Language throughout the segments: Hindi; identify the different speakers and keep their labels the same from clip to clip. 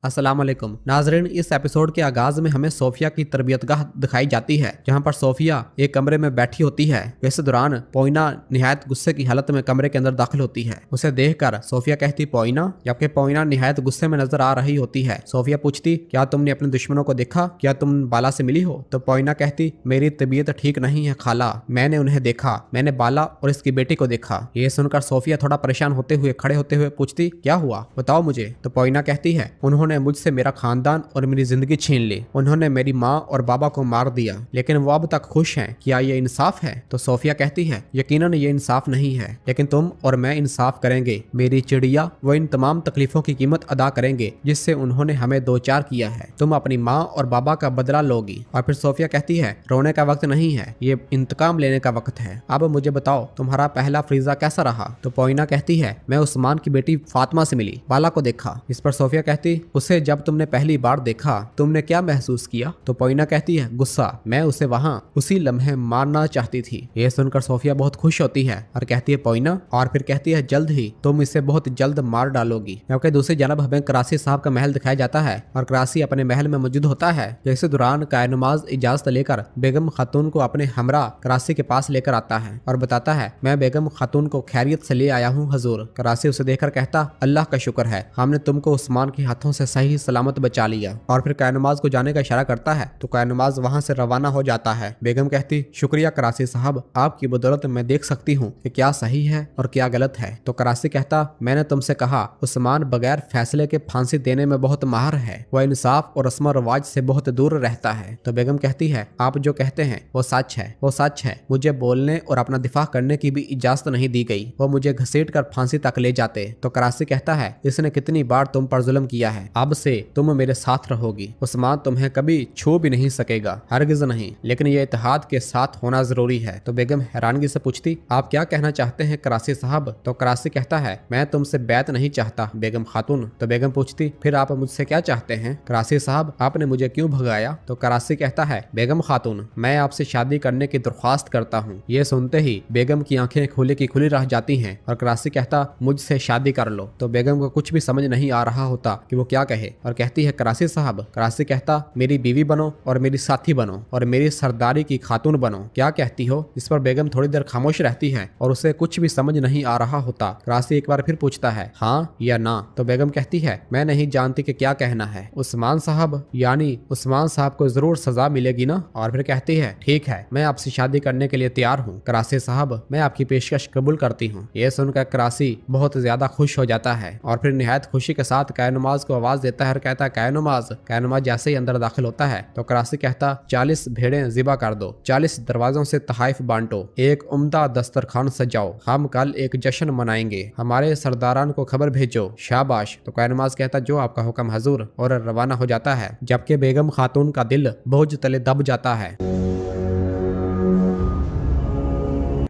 Speaker 1: अस्सलाम वालेकुम नाजरीन। इस एपिसोड के आगाज में हमें सोफिया की तरबियतगाह दिखाई जाती है, जहां पर सोफिया एक कमरे में बैठी होती है। इस दौरान पोइना निहायत गुस्से की हालत में कमरे के अंदर दाखिल होती है। उसे देखकर सोफिया कहती पोइना, जबकि पोइना निहायत गुस्से में नजर आ रही होती है। सोफिया पूछती क्या तुमने अपने दुश्मनों को देखा, क्या तुम बाला से मिली हो? तो पोइना कहती मेरी तबीयत ठीक नहीं है खाला, मैंने उन्हें देखा, मैंने बाला और इसकी बेटी को देखा। ये सुनकर सोफिया थोड़ा परेशान होते हुए खड़े होते हुए पूछती क्या हुआ, बताओ मुझे। तो पोइना कहती है उन्होंने मुझसे मेरा खानदान और मेरी जिंदगी छीन ली, उन्होंने मेरी माँ और बाबा को मार दिया, लेकिन वो अब तक खुश हैं। क्या ये इंसाफ है? तो सोफिया कहती है यकीनन ये इंसाफ नहीं है, लेकिन तुम और मैं इंसाफ करेंगे। मेरी चिड़िया वो इन तमाम तकलीफों की कीमत अदा करेंगे जिससे उन्होंने हमें दो चार किया है। तुम अपनी माँ और बाबा का बदला लोगी। और फिर सोफिया कहती है रोने का वक्त नहीं है, ये इंतकाम लेने का वक्त है। अब मुझे बताओ तुम्हारा पहला फ्रीजा कैसा रहा? तो पोइना कहती है मैं उस्मान की बेटी फातिमा से मिली, बाला को देखा। इस पर सोफिया कहती उसे जब तुमने पहली बार देखा तुमने क्या महसूस किया? तो पोइना कहती है गुस्सा, मैं उसे वहां उसी लम्हे मारना चाहती थी। यह सुनकर सोफिया बहुत खुश होती है और कहती है पोइना, और फिर कहती है जल्द ही तुम इसे बहुत जल्द मार डालोगी। जबकि दूसरी जानब हमें करासी साहब का महल दिखाया जाता है और करासी अपने महल में मौजूद होता है। इसी दौरान कायनुमाज इजाजत लेकर बेगम खातून को अपने हमरा करासी के पास लेकर आता है और बताता है मैं बेगम खातून को खैरियत से ले आया हूँ हजूर। करासी उसे देखकर कहता अल्लाह का शुक्र है, हमने तुमको उस्मान के हाथों से सही सलामत बचा लिया। और फिर कायनुमाज को जाने का इशारा करता है तो कायनुमाज वहां से रवाना हो जाता है। बेगम कहती शुक्रिया करासी साहब, आपकी बदौलत मैं देख सकती हूँ कि क्या सही है और क्या गलत है। तो करासी कहता मैंने तुमसे कहा उस्मान बगैर फैसले के फांसी देने में बहुत माहिर है, वह इंसाफ और रस्म रिवाज से बहुत दूर रहता है। तो बेगम कहती है आप जो कहते हैं वो सच है, वो सच है। मुझे बोलने और अपना दिफा करने की भी इजाजत नहीं दी गई, वो मुझे घसीट कर फांसी तक ले जाते। तो करासी कहता है इसने कितनी बार तुम पर जुल्म किया है, अब से तुम मेरे साथ रहोगी। उस्मान तुम्हें कभी छू भी नहीं सकेगा, हरगिज नहीं, लेकिन ये इत्तेहाद के साथ होना जरूरी है। तो बेगम हैरानगी से पूछती आप क्या कहना चाहते हैं करासी साहब? तो करासी कहता है मैं तुमसे बैत नहीं चाहता बेगम खातून। तो बेगम पूछती फिर आप मुझसे क्या चाहते हैं? करासी साहब आपने मुझे क्यों भगाया? तो करासी कहता है बेगम खातून मैं आपसे शादी करने की दरख्वास्त करता हूँ। ये सुनते ही बेगम की आंखें खुली की खुली रह जाती हैं और करासी कहता मुझसे शादी कर लो। तो बेगम को कुछ भी समझ नहीं आ रहा होता कि वो क्या कहे और कहती है करासी साहब। करासी कहता मेरी बीवी बनो और मेरी साथी बनो और मेरी सरदारी की खातून बनो। क्या कहती हो? इस पर बेगम थोड़ी देर खामोश रहती है और उसे कुछ भी समझ नहीं आ रहा होता। करासी एक बार फिर पूछता है हाँ या ना? तो बेगम कहती है मैं नहीं जानती कि क्या कहना है। उस्मान साहब यानी उस्मान साहब को जरूर सजा मिलेगी ना? और फिर कहती है ठीक है मैं आपसे शादी करने के लिए तैयार हूँ करासी साहब, मैं आपकी पेशकश कबूल करती हूँ। यह सुनकर करासी बहुत ज्यादा खुश हो जाता है और फिर निहायत खुशी के साथ कायनुमाज को आवाज देता है और कहता है कायनुमाज। कायनुमाज जैसे ही अंदर दाखिल होता है तो करासी कहता 40 भेड़ें ज़िबा कर दो, 40 दरवाजों से तहाइफ बांटो, एक उम्दा दस्तरखान सजाओ, हम कल एक जश्न मनाएंगे, हमारे सरदारान को खबर भेजो, शाबाश। तो कायनुमाज कहता जो आपका हुक्म हजूर, और रवाना हो जाता है। जबकि बेगम खातून का दिल बोझ तले दब जाता है।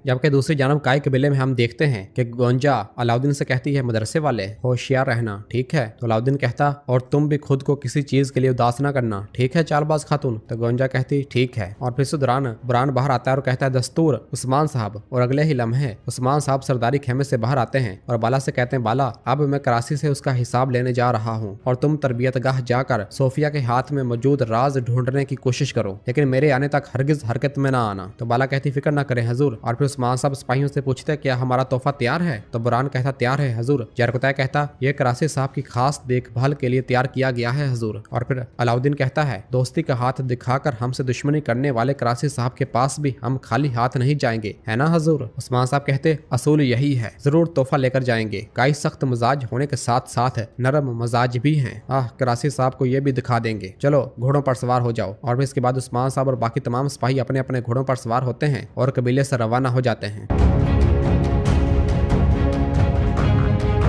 Speaker 1: जबकि दूसरी जानब काय कबीले में हम देखते हैं कि गोंजा अलाउद्दीन से कहती है मदरसे वाले होशियार रहना, ठीक है? तो अलाउद्दीन कहता और तुम भी खुद को किसी चीज के लिए उदास ना करना, ठीक है चालबाज खातून? तो गोंजा कहती ठीक है। और फिर इस दौरान बुरान बाहर आता है और कहता है दस्तूर उस्मान साहब। और अगले ही लम्हे उस्मान साहब सरदारी खेमे से बाहर आते हैं और बाला से कहते हैं बाला अब मैं कराची से उसका हिसाब लेने जा रहा हूँ और तुम तरबियतगाह जाकर सोफिया के हाथ में मौजूद राज ढूंढने की कोशिश करो, लेकिन मेरे आने तक हरगिज हरकत में ना आना। तो बाला कहती फिक्र ना करें हजूर। और फिर उस्मान साहब सिपाहियों से पूछते क्या हमारा तोहफा तैयार है? तो बुरान कहता तैयार है हजूर। जरकुतै कहता यह करासी साहब की खास देखभाल के लिए तैयार किया गया है हजूर। और फिर अलाउद्दीन कहता है दोस्ती का हाथ दिखाकर हमसे दुश्मनी करने वाले करासी साहब के पास भी हम खाली हाथ नहीं जाएंगे, है ना हजूर? उस्मान साहब कहते असूल यही है, जरूर तोहफा लेकर जाएंगे। काई सख्त मजाज होने के साथ साथ नरम मजाज भी हैं। करासी साहब को ये भी दिखा देंगे, चलो घोड़ों पर सवार हो जाओ। और फिर इसके बाद उस्मान साहब और बाकी तमाम सिपाही अपने अपने घोड़ों पर सवार होते हैं और कबीले से रवाना हो जाते हैं।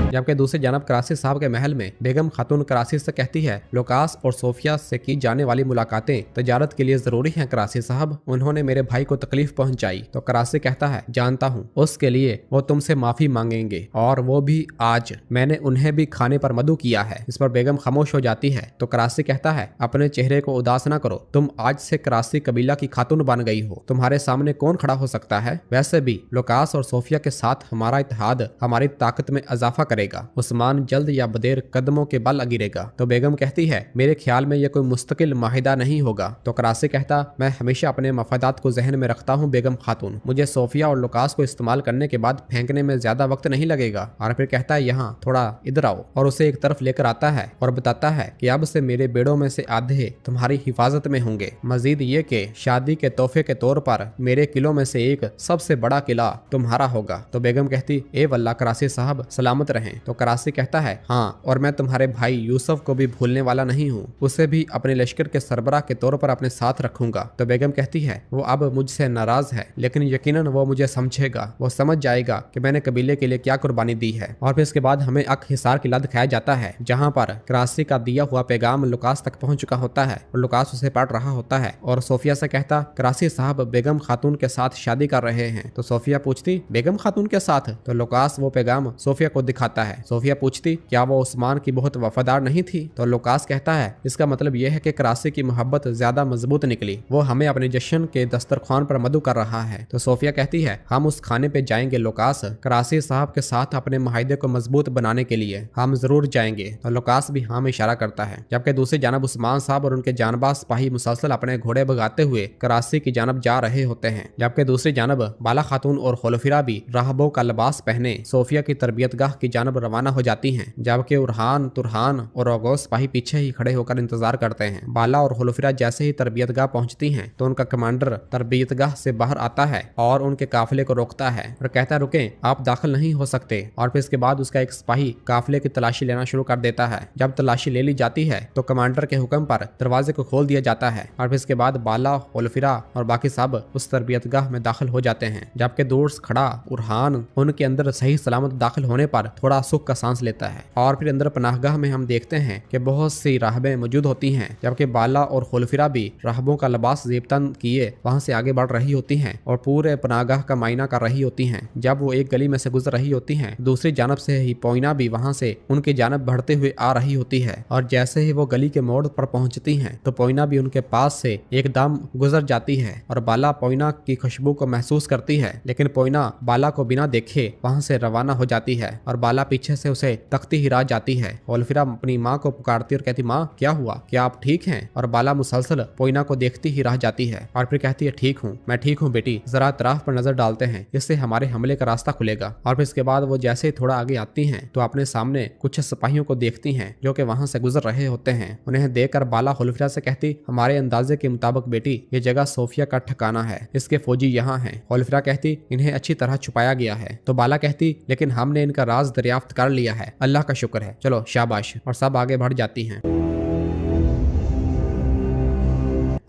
Speaker 1: जबकि दूसरी जानब करासी साहब के महल में बेगम खातून करासी से कहती है लुकास और सोफिया से की जाने वाली मुलाकातें तजारत के लिए जरूरी हैं करासी साहब, उन्होंने मेरे भाई को तकलीफ पहुंचाई। तो करासी कहता है जानता हूँ, उसके लिए वो तुमसे माफी मांगेंगे और वो भी आज, मैंने उन्हें भी खाने पर मदु किया है। इस पर बेगम खामोश हो जाती है। तो करासी कहता है अपने चेहरे को उदास न करो, तुम आज से करासी कबीला की खातून बन गई हो, तुम्हारे सामने कौन खड़ा हो सकता है? वैसे भी लुकास और सोफिया के साथ हमारा इत्तेहाद हमारी ताकत में इजाफा करेगा। करेगा। उस्मान जल्द या बदेर कदमों के बल गिरेगा। तो बेगम कहती है मेरे ख्याल में यह कोई मुस्तकिल माहिदा नहीं होगा। तो करासी कहता मैं हमेशा अपने मफादात को जहन में रखता हूँ बेगम खातून, मुझे सोफिया और लुकास को इस्तेमाल करने के बाद फेंकने में ज्यादा वक्त नहीं लगेगा। और फिर कहता है यहाँ थोड़ा इधर आओ, और उसे एक तरफ लेकर आता है और बताता है कि अब से मेरे बेड़ों में से आधे तुम्हारी हिफाजत में होंगे। मजीद ये कि शादी के तोहफे के तौर पर मेरे किलों में से एक सबसे बड़ा किला तुम्हारा होगा। तो बेगम कहती ए वल्ला करासी साहब सलामत रहें। तो करासी कहता है हाँ, और मैं तुम्हारे भाई यूसुफ को भी भूलने वाला नहीं हूँ, उसे भी अपने लश्कर के सरबराह के तौर पर अपने साथ रखूंगा। तो बेगम कहती है वो अब मुझसे नाराज है, लेकिन यकीनन वो मुझे समझेगा, वो समझ जाएगा कि मैंने कबीले के लिए क्या कुर्बानी दी है। और फिर इसके बाद हमें अक हिसार किला दिखाया जाता है, जहाँ पर करासी का दिया हुआ पैगाम लुकास तक पहुंच चुका होता है और लुकास उसे पढ़ रहा होता है और सोफिया से कहता करासी साहब बेगम खातून के साथ शादी कर रहे हैं। तो सोफिया पूछती बेगम खातून के साथ? तो लुकास वो पैगाम सोफिया को दिखाता है। सोफिया पूछती क्या वो उस्मान की बहुत वफादार नहीं थी? तो लुकास कहता है इसका मतलब यह है कि करासी की मोहब्बत ज्यादा मजबूत निकली, वो हमें अपने जश्न के दस्तरखान पर मदु कर रहा है। तो सोफिया कहती है हम उस खाने पे जाएंगे लुकास, करासी साहब के साथ अपने माहिदे को मजबूत बनाने के लिए हम जरूर जाएंगे। तो लुकास भी हाँ में इशारा करता है। जबकि दूसरी जानब उस्मान साहब और उनके जानबाज सिपाही मुसलसल अपने घोड़े भगाते हुए करासी की जानब जा रहे होते हैं। जबकि दूसरी जानब बाला खातून और खुलफिरा भी राहबों का लिबास पहने सोफिया की तरबियतगाह की जानब रवाना हो जाती हैं। जबकि उरहान, तुरहान और अगौस सिपाही पीछे ही खड़े होकर इंतजार करते हैं। बाला और खुलफिरा जैसे ही तरबियतगाह पहुंचती हैं तो उनका कमांडर तरबियतगाह से बाहर आता है और उनके काफिले को रोकता है और कहता है रुकें, आप दाखिल नहीं हो सकते। और फिर इसके बाद उसका एक सिपाही काफिले की तलाशी लेना शुरू कर देता है। जब तलाशी ले ली जाती है तो कमांडर के हुक्म पर दरवाजे को खोल दिया जाता है और फिर इसके बाद बाला, खुलफिरा और बाकी सब उस तरबियतगाह में दाखिल हो जाते हैं। जबकि दूर से खड़ा उरहान उनके अंदर सही सलामत दाखिल होने पर थोड़ा सुख का सांस लेता है। और फिर अंदर पनाहगाह में हम देखते हैं कि बहुत सी राहबें मौजूद होती हैं। जबकि बाला और खुलफिरा भी राहबों का लिबास जेबतन किए वहां से आगे बढ़ रही होती हैं और पूरे पनाहगाह का मायना कर रही होती हैं। जब वो एक गली में से गुजर रही होती हैं, दूसरी जानब से ही पोइना भी वहां से उनकी जानब बढ़ते हुए आ रही होती है। और जैसे ही वो गली के मोड़ पर पहुंचती हैं तो पोइना भी उनके पास से एकदम गुजर जाती है और बाला पोइना की खुशबू को महसूस करती है, लेकिन पोइना बाला को बिना देखे वहां से रवाना हो जाती है और बाला पीछे से उसे तकती ही रह जाती है। खुलफिरा अपनी माँ को पुकारती और कहती माँ क्या हुआ, क्या आप ठीक हैं? और बाला मुसलसल पोइना को देखती ही रह जाती है और फिर कहती है ठीक हूँ, मैं ठीक हूँ बेटी, जरा तरफ पर नजर डालते हैं, इससे हमारे हमले का रास्ता खुलेगा। और फिर इसके बाद वो जैसे ही थोड़ा आगे आती हैं तो अपने सामने कुछ सिपाहियों को देखती हैं जो कि वहां से गुजर रहे होते हैं। उन्हें देखकर बाला खुलफिरा से कहती हमारे अंदाजे के मुताबिक बेटी ये जगह सोफिया का ठिकाना है, इसके फौजी यहाँ हैं। खुलफिरा कहती इन्हें अच्छी तरह छुपाया गया है। तो बाला कहती लेकिन हमने इनका राज दरियाफ्त कर लिया है, अल्लाह का शुक्र है, चलो शाबाश। और सब आगे बढ़ जाती हैं।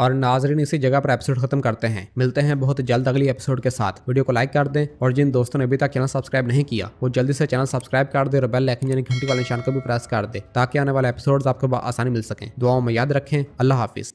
Speaker 1: और नाजरीन इसी जगह पर एपिसोड खत्म करते हैं। मिलते हैं बहुत जल्द अगली एपिसोड के साथ। वीडियो को लाइक कर दें और जिन दोस्तों ने अभी तक चैनल सब्सक्राइब नहीं किया वो जल्दी से चैनल सब्सक्राइब कर दे और बेल आइकन यानी घंटी वाले निशान को भी प्रेस कर दे ताकि आने वाले एपिसोड्स आपको आसानी मिल सकें। दुआओं में याद रखें। अल्लाह हाफिज।